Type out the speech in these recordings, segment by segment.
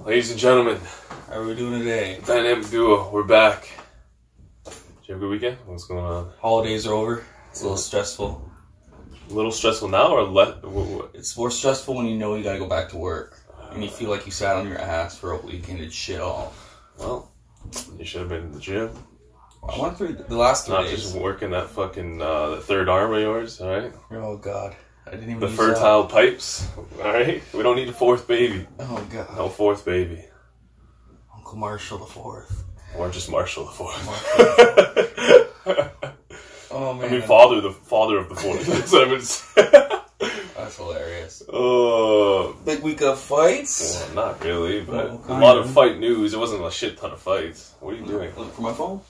Ladies and gentlemen, how are we doing today? Dynamic Duo, we're back. Did you have a good weekend? What's going on? Holidays are over. It's a little stressful. A little stressful now or less? It's more stressful when you know you gotta go back to work. And you feel like you sat on your ass for a week and did shit all. Well, you should have been in the gym. I went through the last 3 days. Not just working that fucking the third arm of yours, alright? Oh god. I didn't even the use fertile pipes, alright? We don't need a fourth baby. Oh god. No fourth baby. Uncle Marshall the Fourth. Or just Marshall the Fourth. Oh man. I mean, father of the fourth. That's what I would say. That's hilarious. Oh. Big week of fights? Well, not really, but a lot of fight news. It wasn't a shit ton of fights. What are you doing? Look for my phone.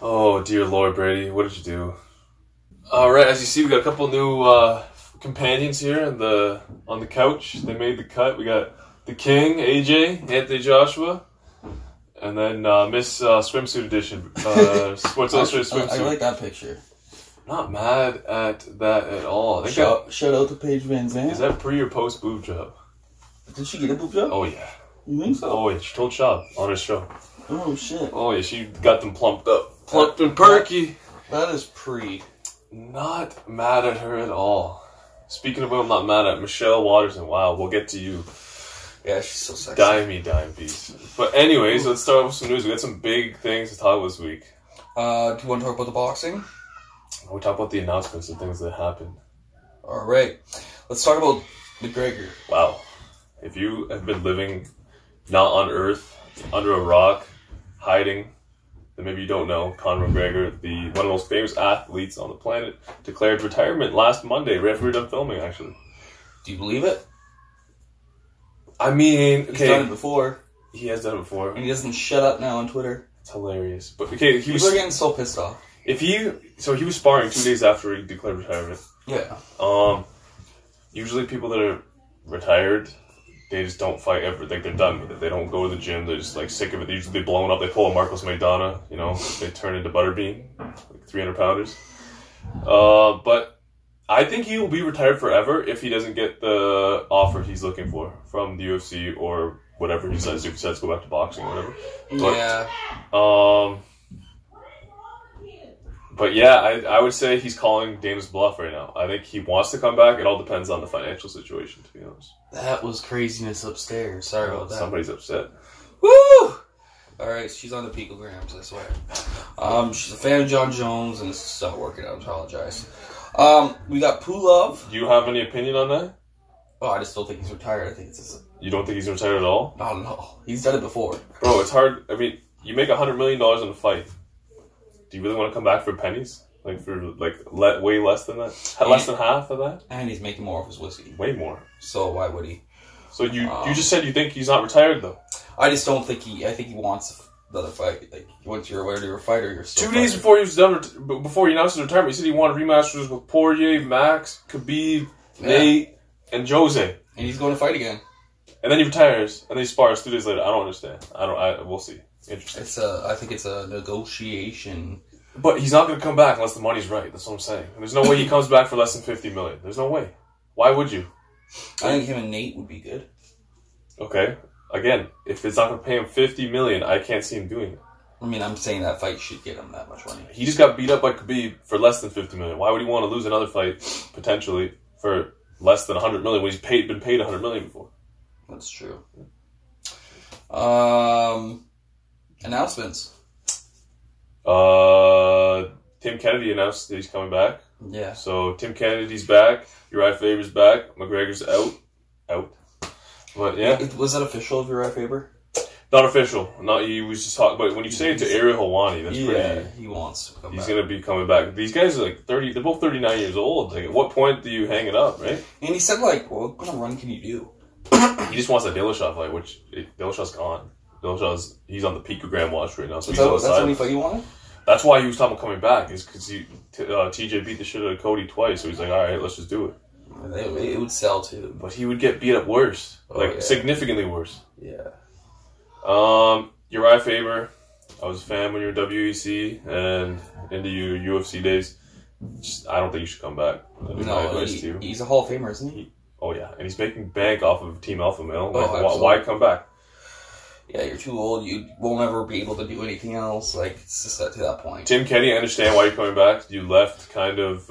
Oh, dear Lord, Brady. What did you do? Alright, as you see, we got a couple new companions here on the couch. They made the cut. We got the King, AJ, Anthony Joshua, and then Miss Swimsuit Edition, Sports Illustrated Swimsuit. I like that picture. Not mad at that at all. Shout out to Paige Van Zandt. Is that pre or post boob job? Did she get a boob job? Oh yeah. You think so? Oh yeah, she told Shab on her show. Oh shit. Oh yeah, she got them plumped up. Plump and perky. That is pre. Not mad at her at all. Speaking of whom I'm not mad at, Michelle Waterson. Wow, we'll get to you. Yeah, she's so sexy. Dime piece. But anyways, let's start with some news. We got some big things to talk about this week. Do you want to talk about the boxing? We talk about the announcements and things that happened. Alright. Let's talk about McGregor. Wow. If you have been living not on Earth, under a rock, hiding, then maybe you don't know, Conor McGregor, one of the most famous athletes on the planet, declared retirement last Monday, right after we were done filming, actually. Do you believe it? I mean, okay. He's done it before. He has done it before. And he doesn't shut up now on Twitter. It's hilarious. But okay, People are getting so pissed off. So he was sparring 2 days after he declared retirement. Yeah. Usually people that are retired, they just don't fight ever. Like, they're done with it. They don't go to the gym. They're just, like, sick of it. They usually blown up. They pull a Marcos Maidana, you know. They turn into Butterbean, like 300-pounders. But I think he will be retired forever if he doesn't get the offer he's looking for from the UFC or whatever he decides to do. If he decides to go back to boxing or whatever. But, But yeah, I would say he's calling Dana's bluff right now. I think he wants to come back. It all depends on the financial situation, to be honest. That was craziness upstairs. Sorry about that. Somebody's upset. Woo! Alright, she's on the picograms, I swear. She's a fan of John Jones, and this is not working out. I apologize. We got Pulev. Do you have any opinion on that? Oh, I just don't think he's retired. I think it's just... You don't think he's retired at all? I don't know. He's done it before. Bro, it's hard. I mean, you make $100 million in a fight. Do you really want to come back for pennies? Like, for, way less than that? Less than half of that? And he's making more of his whiskey. Way more. So why would he? So you just said you think he's not retired, though? I just don't think I think he wants another fight. Like, once you're a fighter, you're still 2 days before he was done, before he announced his retirement, he said he wanted rematches with Poirier, Max, Khabib, Nate, and Jose. And he's going to fight again. And then he retires, and then he spars 2 days later. I don't understand. We'll see. Interesting. I think it's a negotiation. But he's not going to come back unless the money's right. That's what I'm saying. There's no way he comes back for less than $50 million. There's no way. Why would you? I think him and Nate would be good. Okay. Again, if it's not going to pay him $50 million, I can't see him doing it. I mean, I'm saying that fight should get him that much money. He just got beat up by Khabib for less than $50 million. Why would he want to lose another fight, potentially, for less than $100 million when he's been paid $100 million before? That's true. Announcements. Tim Kennedy announced that he's coming back. Yeah. So Tim Kennedy's back. Uriah Faber's back. McGregor's out. But yeah. Was that official of Uriah Faber? Not official. He was just talking. But when you say it to Ariel Helwani, that's pretty. Yeah, he wants to come back. He's gonna be coming back. These guys are like 30. They're both 39 years old. Like, at what point do you hang it up, right? And he said, like, well, what kind of run can you do? He just wants that Dillashaw fight, which Dillashaw's gone. He's on the picogram watch right now. So that's the only fight you wanted? That's why he was talking about coming back, is because TJ beat the shit out of Cody twice. So he's like, all right, let's just do it. It would sell too. But he would get beat up worse. Significantly worse. Yeah. Uriah Faber, I was a fan when you were WEC and into your UFC days. I don't think you should come back. He's a Hall of Famer, isn't he? Oh yeah, and he's making bank off of Team Alpha Male. Absolutely. Why come back? Yeah, you're too old. You won't ever be able to do anything else. Like, it's just to that point. Tim Kenny, I understand why you're coming back. You left kind of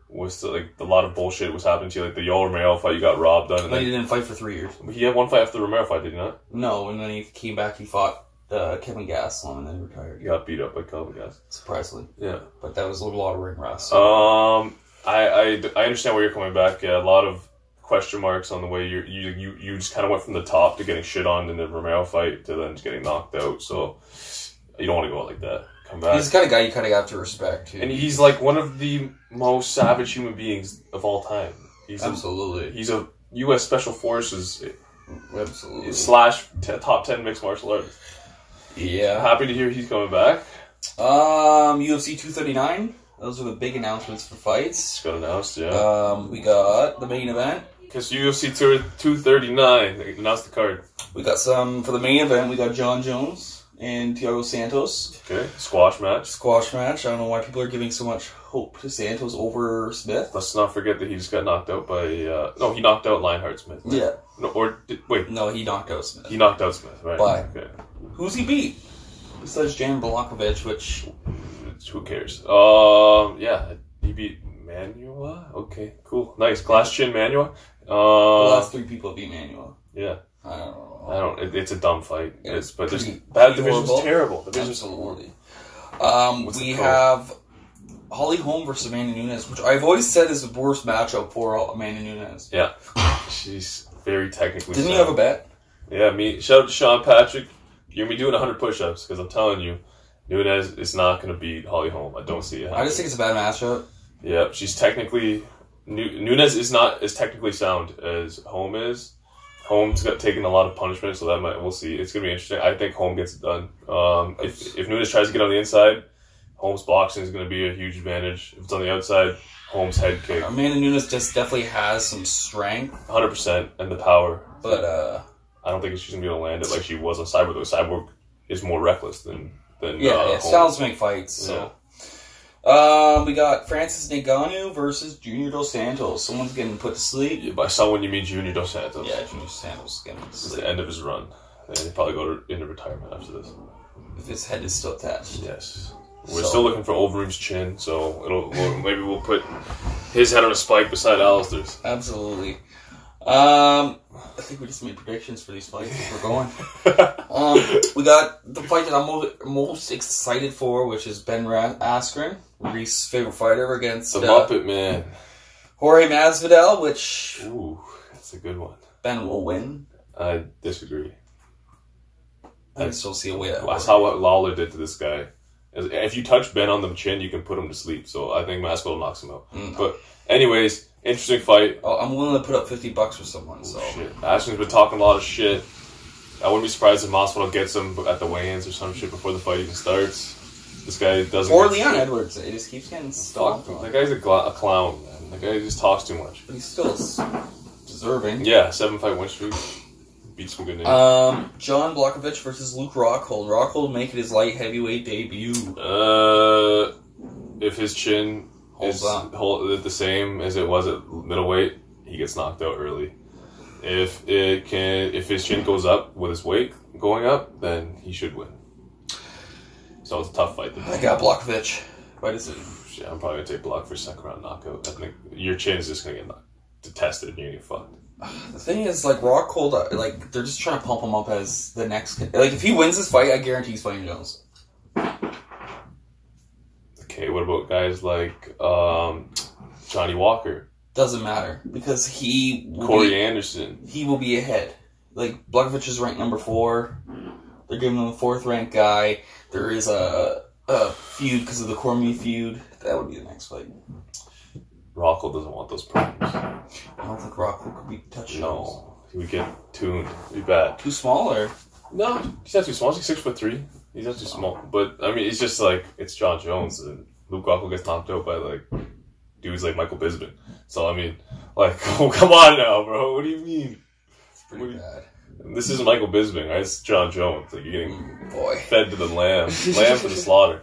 was like a lot of bullshit was happening to you, like the Yoel Romero fight. You got robbed on, and But he didn't fight for 3 years. he had one fight after the Romero fight, did he not? No, and then he came back. He fought Kevin Gastelum and then retired. He got beat up by Kelvin guys. Surprisingly, Yeah. but that was a lot of ring rust. I understand where you're coming back. Yeah, a lot of question marks on the way you just kind of went from the top to getting shit on in the Romero fight to then getting knocked out. So you don't want to go out like that. Come back. He's the kind of guy you kind of have to respect too. And he's like one of the most savage human beings of all time. Absolutely. He's a U.S. Special Forces Absolutely. / top 10 mixed martial artist. Yeah. Happy to hear he's coming back. UFC 239. Those are the big announcements for fights. Just got announced, yeah. We got the main event. Because UFC 239, they announced the card. We got some for the main event. We got John Jones and Thiago Santos. Okay, squash match. Squash match. I don't know why people are giving so much hope to Santos over Smith. Let's not forget that he just got knocked out by... no, he knocked out Lionheart Smith. Right? Yeah. No, wait. No, he knocked out Smith. He knocked out Smith, right? By Okay. who's he beat? Besides Jan Blachowicz, which... Who cares? Yeah, he beat Manua. Okay, cool. Nice. Glass Chin Manua. the last 3 people beat Manuel. Yeah. I don't know. It's a dumb fight. But this pretty division's horrible. terrible. The division's Absolutely. What's We the code? have Holly Holm versus Amanda Nunes, which I've always said is the worst matchup for Amanda Nunes. Yeah. She's very technically Didn't you sound. have a bet? Yeah, me. Shout out to Sean Patrick. You're going to be doing 100 push-ups because I'm telling you, Nunes is not going to beat Holly Holm. I don't see it happening. I just think it's a bad matchup. Yeah, she's technically... Nunes is not as technically sound as Holm is. Holm's got taken a lot of punishment, so we'll see. It's going to be interesting. I think Holm gets it done. If Nunes tries to get on the inside, Holm's boxing is going to be a huge advantage. If it's on the outside, Holm's head kick. Amanda Nunes just definitely has some strength. 100%, and the power. But, I don't think she's going to be able to land it like she was on Cyborg, though. Cyborg is more reckless than yeah, Holm. styles make fights, so... we got Francis Ngannou versus Junior Dos Santos. Someone's getting put to sleep. Yeah, by someone you mean Junior Dos Santos. Yeah, Junior Dos Santos is getting put to This is sleep. the end of his run. And he'll probably go into retirement after this. If his head is still attached. Yes. We're still looking for Overeem's chin, so maybe we'll put his head on a spike beside Alistair's. Absolutely. I think we just made predictions for these fights. We're going. We got the fight that I'm most excited for, which is Ben Askren, Reese's favorite fighter, against The Muppet Man. Jorge Masvidal, which Ooh, that's a good one. Ben will win. I disagree. I can still see a way out. I saw what Lawler did to this guy. If you touch Ben on the chin, you can put him to sleep. So I think Masvidal knocks him out. But anyways, interesting fight. Oh, I'm willing to put up $50 for someone. So Shit. Ashton's been talking a lot of shit. I wouldn't be surprised if Masvidal gets him at the weigh-ins or some shit before the fight even starts. This guy doesn't. or Leon Edwards. It just keeps getting stopped. That guy's a clown, man. That guy just talks too much. But he's still deserving. Yeah, 7-fight win streak. Beat some good names. John Blachowicz versus Luke Rockhold. Rockhold making his light heavyweight debut. If his chin is the same as it was at middleweight, he gets knocked out early. If his chin goes up with his weight going up, then he should win. So it's a tough fight. I got Blachowicz by decision. Yeah, I'm probably gonna take Block for second round knockout. I think your chin is just gonna get tested and you're gonna get fucked. The thing is, like, Rockhold, like, they're just trying to pump him up as the next... Like, if he wins this fight, I guarantee he's fighting Jones. Okay, what about guys like Johnny Walker? Doesn't matter, because Corey Anderson. He will be ahead. Like, Blachowicz is ranked number 4. They're giving him a 4th-ranked guy. There is a feud because of the Cormier feud. That would be the next fight. Rockhold doesn't want those problems. I don't think Rockhold could be touched. No, he would get tuned. It'd be bad. Too small, or? No, he's not too small. He's 6'3". He's not too small. But, I mean, it's just like, it's John Jones. And Luke Rockhold gets knocked out by, like, dudes like Michael Bisping. So, I mean, like, oh, come on now, bro. What do you mean? It's pretty bad. This isn't Michael Bisping, right? It's John Jones. Like, you're getting fed to the lamb. Lamb for the slaughter.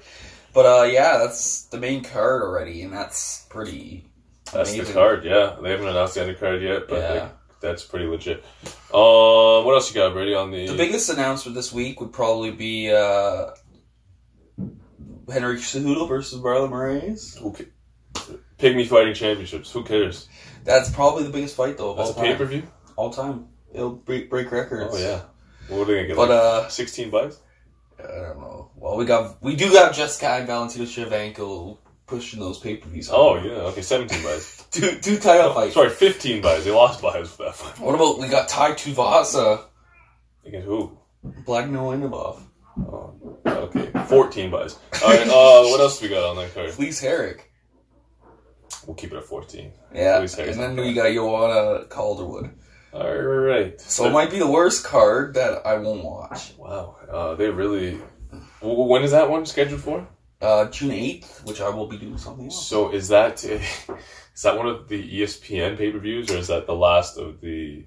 But, yeah, that's the main card already, and that's pretty That's amazing. the card, yeah. They haven't announced the undercard yet, but that's pretty legit. What else you got, Brady? On the biggest announcement this week would probably be Henry Cejudo versus Marlon Moraes. Okay. Pygmy Fighting Championships. Who cares? That's probably the biggest fight though. That's a pay-per-view? All time. It'll break records. Oh yeah. What are they gonna get? But 16 bucks? I don't know. Well, we do got Jessica and Valentina Shevchenko pushing those pay-per-views. Oh yeah. Okay, 17 buys. two title fights. Sorry, 15 buys. They lost buys for that fight. What about we got Tai Tuivasa Against who? Black Noinabov. Oh, okay. 14 buys. All right. What else we got on that card? Fleece Herrick. We'll keep it at 14. Yeah, and then we got Joanna Calderwood. All right. So it might be the worst card that I won't watch. Wow. They really... When is that one scheduled for? June 8th, which I will be doing something else. So is that one of the ESPN pay-per-views, or is that the last of the...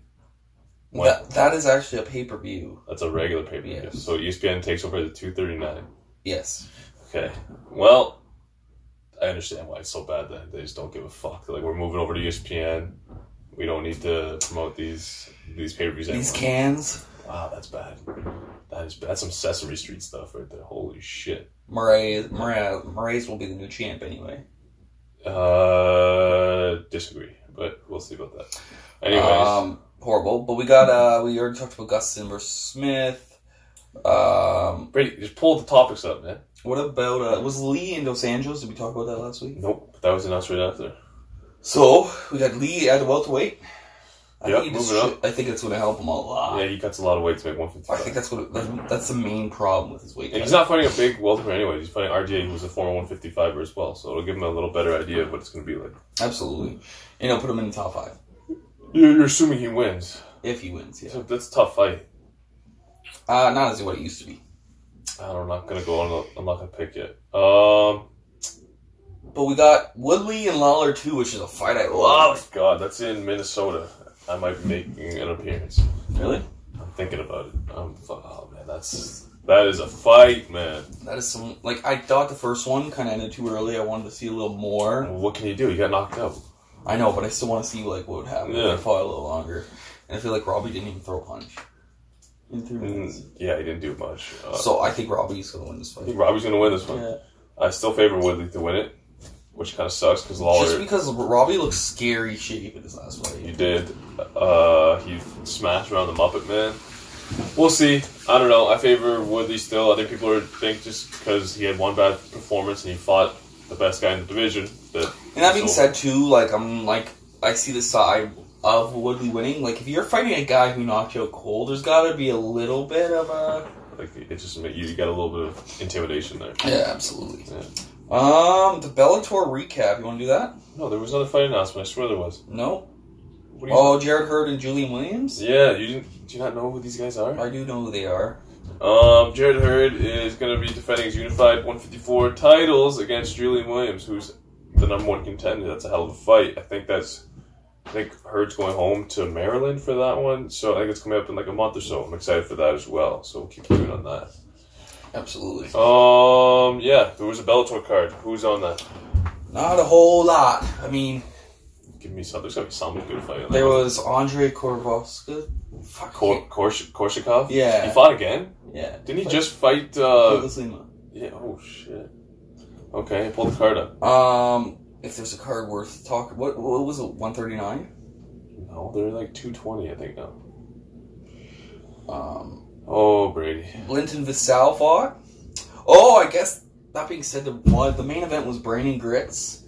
That is actually a pay-per-view. That's a regular pay-per-view. Yes. So ESPN takes over the 239. Yes. Okay. Well, I understand why it's so bad that they just don't give a fuck. Like, we're moving over to ESPN. We don't need to promote these pay-per-views anymore. These cans. Wow, that's bad. That is bad. That's some Sesame Street stuff right there. Holy shit. Moraes will be the new champ anyway. Disagree, but we'll see about that. Anyways. Horrible. But we already talked about Gustafsson versus Smith. Brady, just pull the topics up, man. What about, was Lee in Dos Anjos? Did we talk about that last week? Nope, that was announced right after. So, we got Lee at the welterweight. I think it's going to help him a lot. Yeah, he cuts a lot of weight to make 155. I think that's the main problem with his weight. And he's not fighting a big welterweight anyway. He's fighting RDA, who's a former 155er as well. So it'll give him a little better idea of what it's going to be like. Absolutely. And it'll put him in the top 5. You're assuming he wins. If he wins, yeah. So that's a tough fight. Not as what it used to be. I'm not going to go on. I'm not going to pick yet. But we got Woodley and Lawler too, which is a fight I love. Oh, God, that's in Minnesota. I might be making an appearance. Really? I'm thinking about it. Oh, man, that is a fight, man. That is some... Like, I thought the first one kind of ended too early. I wanted to see a little more. Well, what can you do? You got knocked out. I know, but I still want to see like what would happen if I fought a little longer. And I feel like Robbie didn't even throw a punch in 3 minutes. Yeah, he didn't do much. So I think Robbie's going to win this fight. I think Robbie's going to win this one. Yeah. I still favor Woodley to win it, which kind of sucks because Lawler... Just because Robbie looks scary shape in his last fight. He did. He smashed around the Muppet Man. We'll see. I don't know. I favor Woodley still. I think people think just because he had one bad performance and he fought the best guy in the division. And that being said, too, I see the side of Woodley winning. Like, if you're fighting a guy who knocked you out cold, there's got to be a little bit of a... Like, it just you got a little bit of intimidation there. Yeah, absolutely. Yeah. The Bellator recap. You want to do that? No, there was another fight announcement. I swear there was. No. Jared Hurd and Julian Williams? Yeah, do you not know who these guys are? I do know who they are. Jared Hurd is going to be defending his unified 154 titles against Julian Williams, who's the number 1 contender. That's a hell of a fight. I think Hurd's going home to Maryland for that one, so I think it's coming up in like a month or so. I'm excited for that as well, so we'll keep doing on that. Absolutely. Yeah, there was a Bellator card. Who's on that? Not a whole lot. I mean... Give me something. There's got to be some good fight. There was Andre Korvovska. Korshakov? Yeah. He fought again? Yeah. Didn't he just fight... Yeah, oh shit. Okay, pull the card up. If there's a card worth talking... What was it, 139? No, they're like 220, I think now. Oh, Brady. Linton Vassal fought? Oh, I guess, that being said, the main event was Brandon Gritz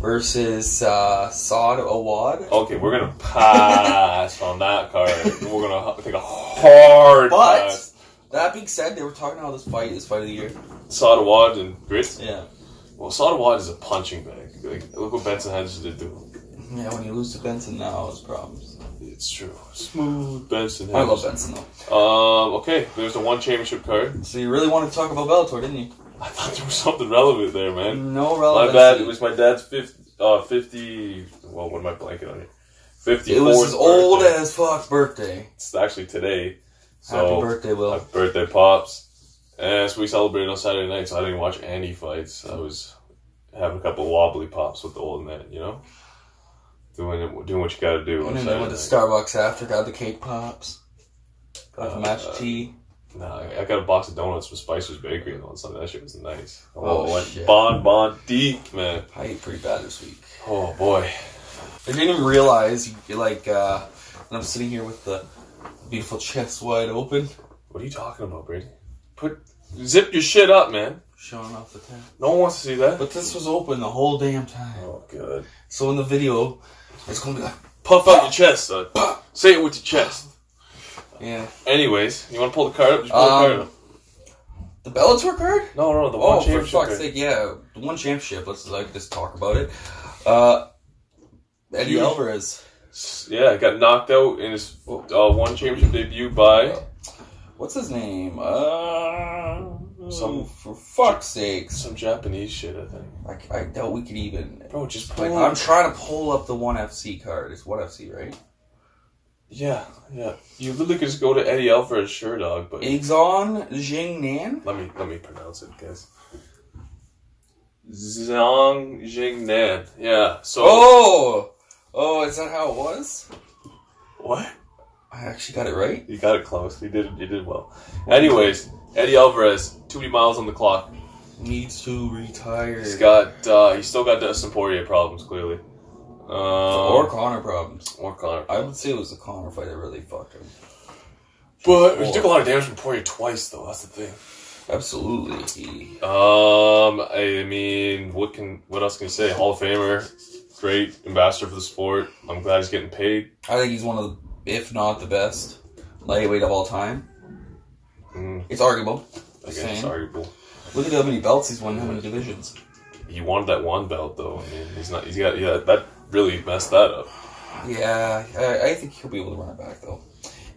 versus Saad Awad. Okay, we're going to pass on that card. We're going to take a hard pass. That being said, they were talking about this fight of the year. Saad Awad and Gritz? Yeah. Well, Saad Awad is a punching bag. Like, look what Benson has to do. Yeah, when you lose to Benson now, it's problems. It's true. Smooth Benson. I love Benson, though. Okay, there's the one championship card. So you really wanted to talk about Bellator, didn't you? I thought there was something relevant there, man. No relevant. My bad. It was my dad's 50... Well, what am I blanking on here? 54th It was his old as fuck's birthday. It's actually today. So, happy birthday, Will. Happy birthday, Pops. And so we celebrated on Saturday night, so I didn't watch any fights. I was having a couple of wobbly pops with the old man, you know? doing what you gotta do. And then I went to Starbucks after, got the cake pops, got the mashed tea. Nah, I got a box of donuts from Spicer's Bakery on Sunday. That shit was nice. Shit. Bon deep, man. I ate pretty bad this week. Oh boy. I didn't even realize, when I'm sitting here with the beautiful chest wide open. What are you talking about, Brady? Zip your shit up, man. Showing off the tent. No one wants to see that. But this was open the whole damn time. Oh, good. So in the video, it's going to be like, puff out your chest, son. Say it with your chest. Yeah. Anyways, you want to pull the card up? Just pull the card up. The Bellator card? No, the one championship. For fuck's sake, yeah. The one championship. Let's just talk about it. Eddie Alvarez. Yeah, got knocked out in his one championship debut by... What's his name? For fuck's sake. Some Japanese shit, I think. I doubt we could even... Bro, just pull I'm trying to pull up the 1FC card. It's 1FC, right? Yeah. You literally could just go to Eddie Alvarez, sure, dog, but... Exon Jingnan? Let me pronounce it, guys. Zhang Jingnan. Yeah, so... Oh, is that how it was? What? I actually got it right. You got it close. You did well. Anyways, Eddie Alvarez, too many miles on the clock. Needs to retire. He's still got Dustin Poirier problems, clearly. Or Conor problems. I would say it was the Conor fight that really fucked him. But he took a lot of damage from Poirier twice, though. That's the thing. Absolutely. I mean, what else can you say? Hall of Famer, great ambassador for the sport. I'm glad he's getting paid. I think he's one of the, if not the best, lightweight of all time. It's arguable. I guess it's arguable. Look at how many belts he's won, how many divisions. He wanted that one belt, though. I mean, that really messed that up. Yeah, I think he'll be able to run it back, though.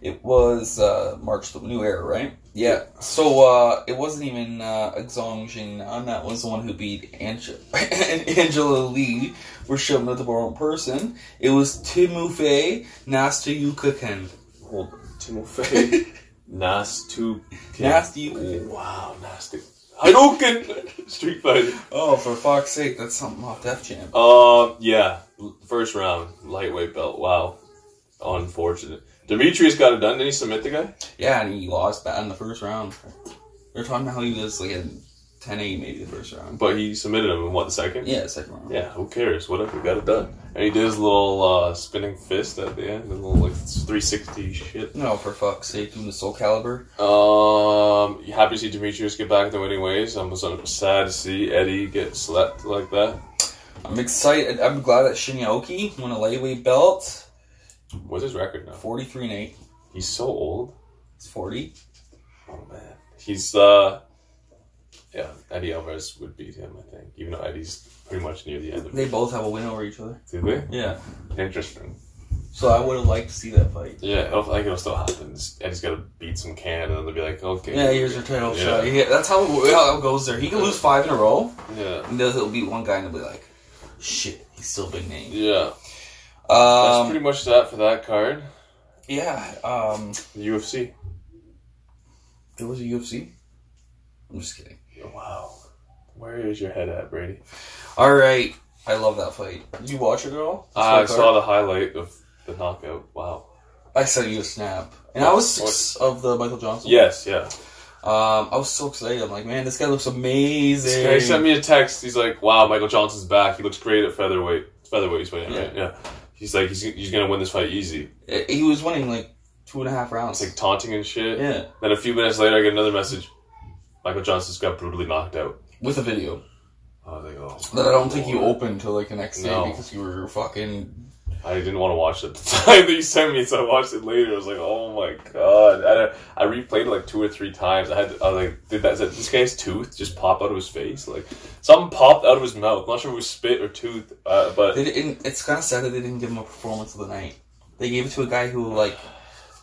It was March, the new era, right? Yeah. So it wasn't even Zhang Jingnan. That was the one who beat Angela Lee. We're showing it the wrong person. It was Timofey Nastasiukin. Hold on. Timofey Nastasiukin. Nasty. Wow, nasty. Hadouken! Street Fighter. Oh, for fuck's sake, that's something off Def Jam. Yeah. First round, lightweight belt. Wow. Unfortunate. Demetrius got it done. Didn't he submit the guy? Yeah, and he lost bad in the first round. They're talking about how he was like in 10-8 maybe the first round. But he submitted him in what, the second? Yeah, second round. Yeah, who cares? Whatever, we got it done. And he did his little spinning fist at the end, the little like 360 shit. No, for fuck's sake, doing the Soul Calibur. Happy to see Demetrius get back in the winning ways. I'm sad to see Eddie get slept like that. I'm excited. I'm glad that Shinyaoki won a lightweight belt. What's his record now? 43-8. He's so old. He's 40. Oh man, he's Eddie Alvarez would beat him, I think. Even though Eddie's pretty much near the end of it. They both have a win over each other. Do they? Yeah. Interesting. So I would have liked to see that fight. Yeah, I think it'll still happen. Eddie's got to beat some can, and then they'll be like, okay. Yeah, here's your title shot. Yeah, that's how it goes there. He can lose 5 in a row. Yeah. And then he'll beat one guy and he'll be like, shit, he's still a big name. Yeah. That's pretty much that for that card. Yeah. The UFC. It was a UFC? I'm just kidding. Wow. Where is your head at, Brady? Alright. I love that fight. Did you watch it at all? I saw the highlight of the knockout. Wow. I sent you a snap. And I was 6 of the Michael Johnson. Yes, yeah. I was so excited. I'm like, man, this guy looks amazing. This guy sent me a text. He's like, wow, Michael Johnson's back. He looks great at featherweight. Featherweight he's fighting, right? Yeah. He's like, he's going to win this fight easy. He was winning like 2.5 rounds. It's like taunting and shit. Yeah. Then a few minutes later, I get another message. Michael Johnson's got brutally knocked out. With a video. I was like, oh. That I don't think you opened till like the next day because you were fucking... I didn't want to watch it at the time that you sent me, so I watched it later. I was like, oh my god. I replayed it like 2 or 3 times. I was like, did this guy's tooth just pop out of his face? Like, something popped out of his mouth. I'm not sure if it was spit or tooth, but... It's kind of sad that they didn't give him a performance of the night. They gave it to a guy who, like...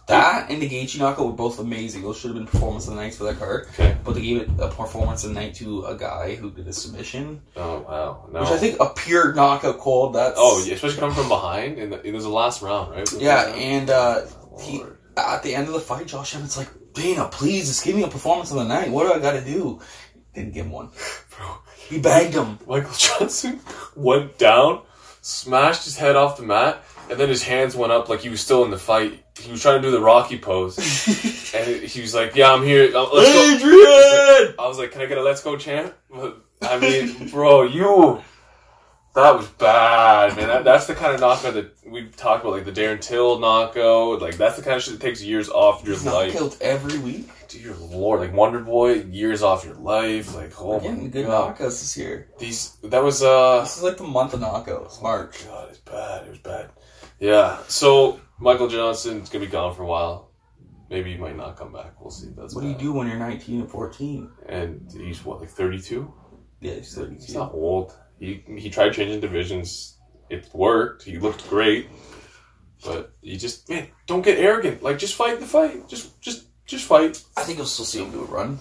That and the Gaethje knockout were both amazing. Those should have been performance of the nights for that card. Okay. But they gave it a performance of the night to a guy who did a submission. Oh, wow. No. Which I think a pure knockout call, that's... Oh, yeah, especially coming from behind. And it was the last round, right? Yeah, and he at the end of the fight, Josh Emmett's like, Dana, please, just give me a performance of the night. What do I got to do? Didn't give him one. Bro. He bagged him. Michael Johnson went down, smashed his head off the mat, and then his hands went up like he was still in the fight. He was trying to do the Rocky pose, and he was like, "Yeah, I'm here. Let's go." Adrian! I was like, "Can I get a let's go chant?" I mean, bro, that was bad, man. That's the kind of knockout that we talked about, like the Darren Till knockout. Like, that's the kind of shit that takes years off your life. Knocked every week? Dear Lord, like Wonder Boy, years off your life. Like, oh We're my getting good God. knockouts this year. This was, This is like the month of knockouts. March. Oh God, it's bad. It was bad. Yeah, so Michael Johnson's going to be gone for a while. Maybe he might not come back. We'll see. That's what do you do when you're 19 and 14? And he's, what, like 32? Yeah, he's 32. He's not old. He tried changing divisions. It worked. He looked great. But you just, man, don't get arrogant. Like, just fight the fight. Just fight. I think you'll still see him do a run.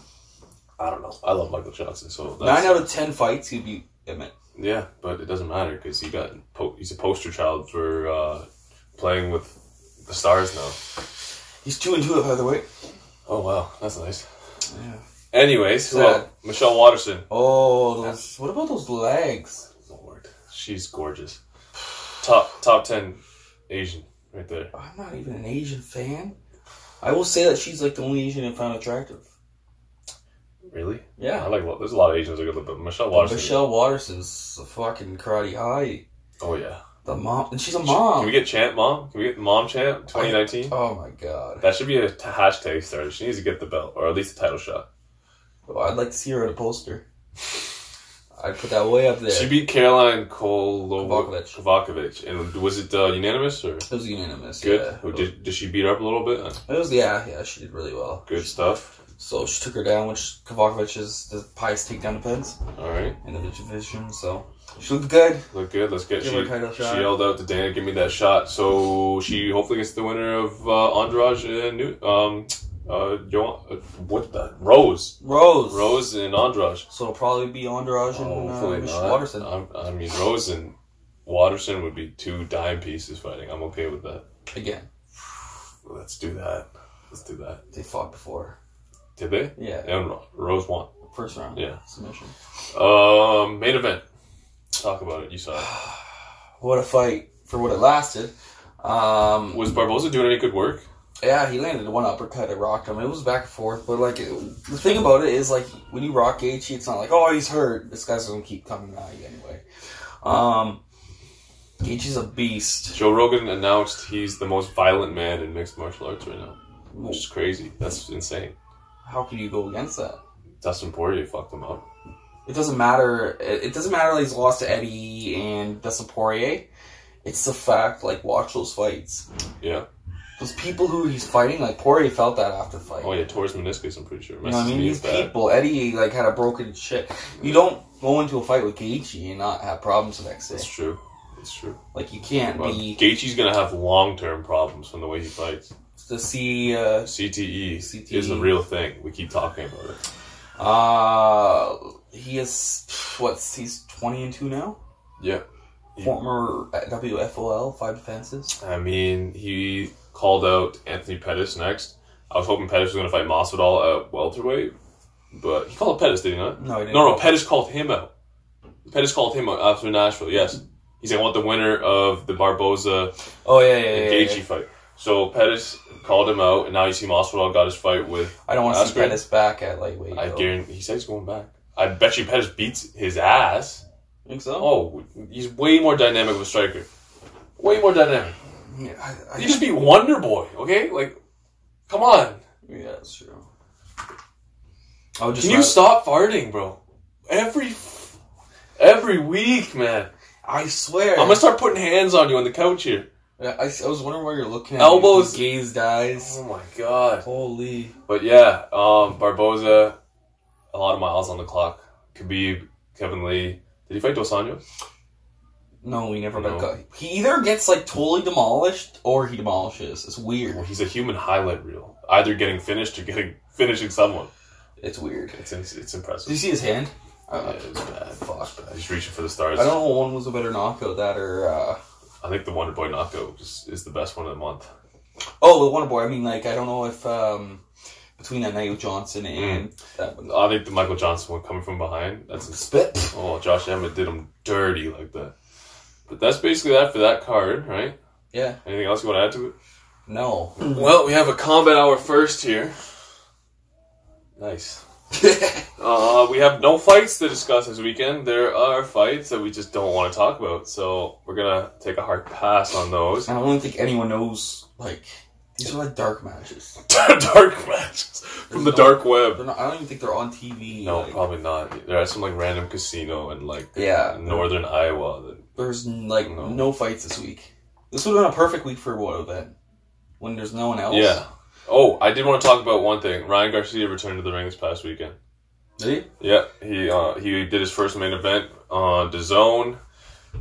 I don't know. I love Michael Johnson. So 9 out of 10 fights, he'd be Emmett. Yeah, but it doesn't matter because he's a poster child for playing with the stars now. He's 2-2 at featherweight. Oh, wow. That's nice. Yeah. Anyways, well, Michelle Waterson. Oh, what about those legs? Lord, she's gorgeous. Top 10 Asian right there. I'm not even an Asian fan. I will say that she's like the only Asian I found attractive. Really? Yeah. I like. There's a lot of Asians I good, but Michelle Waterson. Michelle Waterson's a fucking karate high. Oh yeah. The mom, and she's a mom. Can we get Champ Mom? Can we get Mom Champ 2019? Oh my God. That should be a hashtag starter. She needs to get the belt or at least a title shot. Oh, I'd like to see her in a poster. I'd put that way up there. She beat Caroline Kovacevic. And was it unanimous or? It was unanimous. Good. Yeah. Did she beat her up a little bit? It was yeah. She did really well. Good stuff. So she took her down, which Kovacevic is the highest takedown defense. All right. In the division, so she looked good. Look good. Let's get. Give her a title shot. She yelled out to Dana, "Give me that shot!" So she hopefully gets the winner of Andrade and Rose and Andrade. So it'll probably be Andrade and Waterson. I mean, Rose and Waterson would be two dime pieces fighting. I'm okay with that. Again. Let's do that. They fought before. Did they? Yeah. And Rose won. First round. Yeah. Submission. Main event. Talk about it. You saw it. What a fight for what it lasted. Was Barboza doing any good work? Yeah, he landed one uppercut. It rocked him. It was back and forth, but like the thing about it is like when you rock Gaethje, it's not like he's hurt. This guy's gonna keep coming at you anyway. Gaethje's a beast. Joe Rogan announced he's the most violent man in mixed martial arts right now, which is crazy. That's insane. How can you go against that? Dustin Poirier fucked him up. It doesn't matter. It doesn't matter that he's lost to Eddie and Dustin Poirier. It's the fact, like, watch those fights. Yeah. Those people who he's fighting, like, Poirier felt that after the fight. Oh, yeah, tore his meniscus, I'm pretty sure. You know what I mean? These people, Eddie, like, had a broken shit. You don't go into a fight with Gaethje and not have problems the next day. That's true. It's true. Like, you can't be... Gaethje's going to have long-term problems from the way he fights. The CTE is a real thing. We keep talking about it. He is, he's 20-2 now? Yeah. Former WFOL, 5 defenses. I mean, he called out Anthony Pettis next. I was hoping Pettis was going to fight Masvidal at welterweight, but he called Pettis, did he not? No, he didn't. No, Pettis called him out. Pettis called him out after Nashville, yes. He's like, I want the winner of the Barboza Gaethje fight. So Pettis called him out, and now you see Masvidal got his fight with I don't want to see Pettis back at lightweight. I guarantee he said he's going back. I bet you Pettis beats his ass. Think so? Oh, he's way more dynamic of a striker. Way more dynamic. Yeah, You just beat Wonder Boy, okay? Like, come on. Yeah, that's true. Can you stop farting, bro? Every week, man. I swear. I'm gonna start putting hands on you on the couch here. I was wondering why you're looking at elbows. Gazed eyes. Oh my god. Holy. But yeah, Barboza, a lot of miles on the clock. Khabib, Kevin Lee. Did he fight Dos Anjos? No, he never got. He either gets like totally demolished or he demolishes. It's weird. Well, he's a human highlight reel. Either getting finished or finishing someone. It's weird. It's impressive. Did you see his hand? Yeah, it was bad. Fuck. He's reaching for the stars. I don't know one was a better knockout, that or... I think the Wonder Boy knockout is the best one of the month. Oh, the Wonder Boy. I mean, like, I don't know if between that night with Johnson and that one. I think the Michael Johnson one coming from behind. That's spit. Oh, Josh Emmett did him dirty like that. But that's basically that for that card, right? Yeah. Anything else you want to add to it? No. Well, we have a combat hour first here. Nice. We have no fights to discuss this weekend. There are fights that we just don't want to talk about, so we're gonna take a hard pass on those. I don't think anyone knows, like, these are like dark matches. Dark matches from the dark web. I don't even think they're on TV. No, like, probably not. There are some like random casino in like northern Iowa. There's like no fights this week. This would have been a perfect week for what event? When there's no one else? Yeah. Oh, I did want to talk about one thing. Ryan Garcia returned to the ring this past weekend. Did he? Yeah, he did his first main event on DAZN,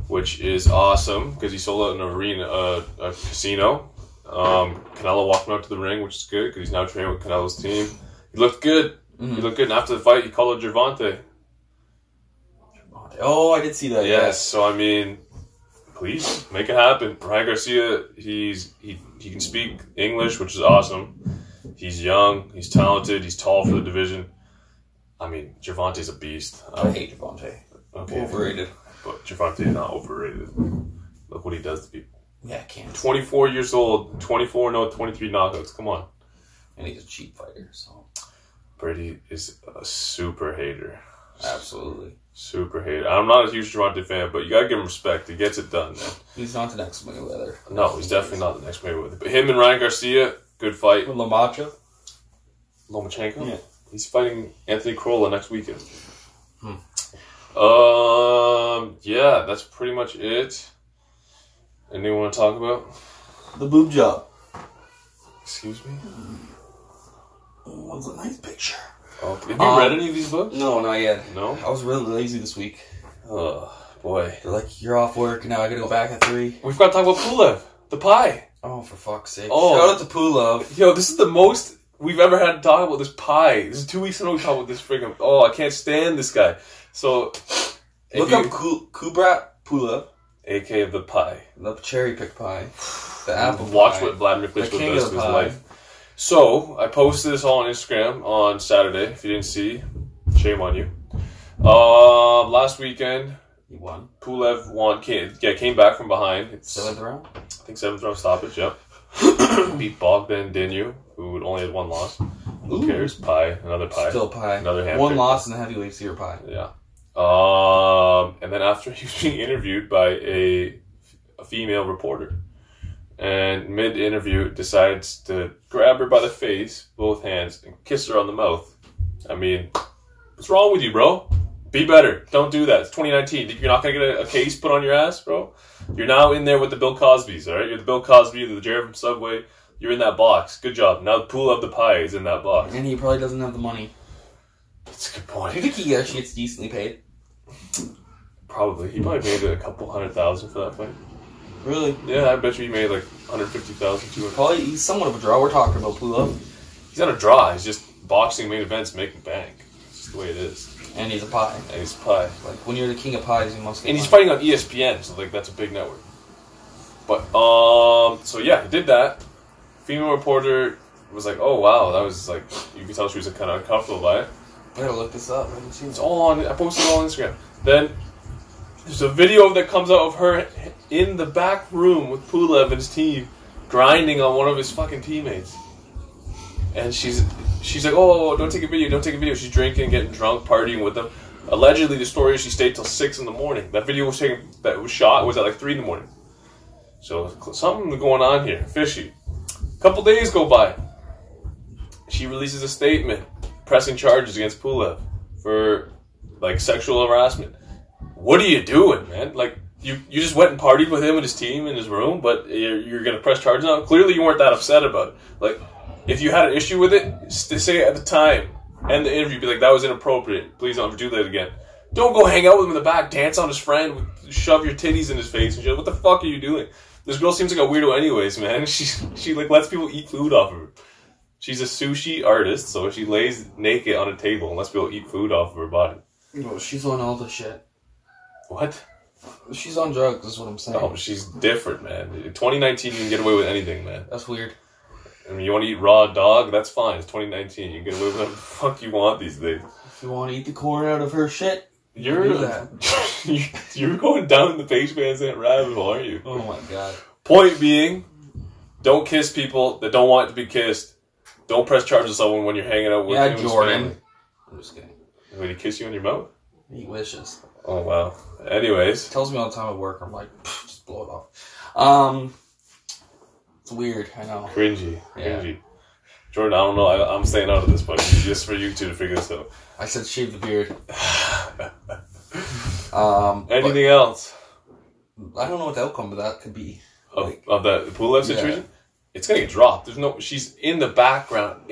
which is awesome because he sold out an arena, a casino. Canelo walked him out to the ring, which is good because he's now training with Canelo's team. He looked good. Mm-hmm. He looked good, and after the fight, he called it Gervonta. Oh, I did see that. Yes, so I mean, please make it happen. Ryan Garcia, he can speak English, which is awesome. He's young, he's talented, he's tall for the division. I mean, Gervonta's a beast. I hate Gervonta. Okay, overrated. But Gervonta is not overrated. Look what he does to people. Yeah, I can't. 24 years old, 23 knockouts. Come on. And he's a cheap fighter, so. Brady is a super hater. Absolutely. Super hater. I'm not a huge Gervonta fan, but you gotta give him respect. He gets it done, man. He's not the next Mayweather. No, he's definitely not the next Mayweather. But him and Ryan Garcia, good fight. Lomachenko? Yeah. He's fighting Anthony Crolla next weekend. Yeah, that's pretty much it. Anything want to talk about? The boob job. Excuse me? Oh, it's a nice picture. Okay. Have you read any of these books? No, not yet. No? I was really lazy this week. Oh, boy. They're like, you're off work, and now I gotta go back at 3. We've got to talk about Pulev, the pie. Oh, for fuck's sake. Oh. Shout out to Pulev. Yo, this is the most we've ever had to talk about this pie. This is 2 weeks in a row we talk about this freaking... Oh, I can't stand this guy. So... Look up Kubrat Pulev. A.K.A. the pie. The cherry pick pie. The apple Watch pie. what Vladimir Klitschko king does of to the his pie. life. So, I posted this all on Instagram on Saturday. If you didn't see, shame on you. Last weekend, He won. Pulev won. Came back from behind. It's 7th round? I think 7th round stoppage, yep. Beat Bogdan Dinu, who only had 1 loss. Who cares? Pie. Another pie. Still pie. Another hand 1 pick. loss in the heavyweight tier pie. Yeah. And then after he was being interviewed by a female reporter, and mid-interview decides to grab her by the face, both hands, and kiss her on the mouth. I mean, what's wrong with you, bro? Be better. Don't do that. It's 2019. You're not going to get a case put on your ass, bro? You're now in there with the Bill Cosbys, all right? You're the Bill Cosby, the Jared from Subway. You're in that box. Good job. Now the Pool of the Pie is in that box. And he probably doesn't have the money. That's a good point. Do you think he actually gets decently paid? Probably. He probably made a couple $100,000 for that fight. Really? Yeah, I bet you he made like $150,000, $200,000. Probably, he's somewhat of a draw. We're talking about Pulev. He's not a draw. He's just boxing main events making bank. It's just the way it is. And he's a pie. And he's a pie. Like, when you're the king of pies, you must get And he's money. fighting on ESPN, so like that's a big network. But so yeah, he did that. Female reporter was like, "Oh wow, that was like," you could tell she was kind of uncomfortable by it. I gotta look this up. I haven't seen It's it. all on. I posted it all on Instagram. Then there's a video that comes out of her in the back room with Pulev and his team grinding on one of his fucking teammates. And she's like, "Oh, don't take a video, don't take a video." She's drinking, getting drunk, partying with them. Allegedly, the story is she stayed till 6 in the morning. That video was shot was at like 3 in the morning. So something going on here, fishy. A couple days go by. She releases a statement pressing charges against Pulev for like sexual harassment. What are you doing, man? Like you just went and partied with him and his team in his room, but you're gonna press charges on him? Clearly, you weren't that upset about it. Like, if you had an issue with it, say it at the time. End the interview, be like, that was inappropriate. Please don't ever do that again. Don't go hang out with him in the back, dance on his friend, shove your titties in his face and shit. What the fuck are you doing? This girl seems like a weirdo anyways, man. She like lets people eat food off of her. She's a sushi artist, so she lays naked on a table and lets people eat food off of her body. No, she's on all the shit. What? She's on drugs, is what I'm saying. Oh, she's different, man. In 2019, you can get away with anything, man. That's weird. I mean, you want to eat raw dog? That's fine. It's 2019. You can get away with whatever the fuck you want these days. If you want to eat the corn out of her shit, You're do that. You're going down the Paige Van Zandt rabbit hole, aren't you? Oh my god. Point being, don't kiss people that don't want to be kissed. Don't press charges on someone when you're hanging out with him and his family. I'm just kidding. When he kiss you on your mouth? He wishes. Oh, wow. Anyways. He tells me all the time at work. I'm like, just blow it off. It's weird. I know. Cringy. Yeah. Jordan, I don't know. I'm staying out of this, but just for you two to figure this out. I said shave the beard. Anything else? I don't know what the outcome of that could be. Of that Pulev situation? Yeah. It's gonna get dropped. She's in the background,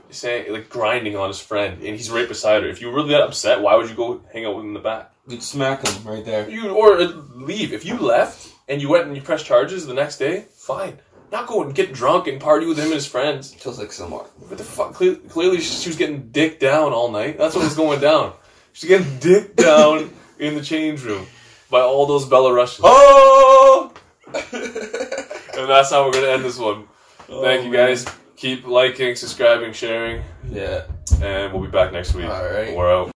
saying, like, grinding on his friend, and he's right beside her. If you were really that upset, why would you go hang out with him in the back? You'd smack him right there. Or leave. If you left and you went and you pressed charges the next day, fine. Not go and get drunk and party with him and his friends. Feels like somewhat. What the fuck? Clearly she was getting dicked down all night. That's what was going down. She's getting dicked down in the change room by all those Belarusians. Oh! And that's how we're going to end this one. Thank you, guys. Keep liking, subscribing, sharing. Yeah. And we'll be back next week. All right. We're out.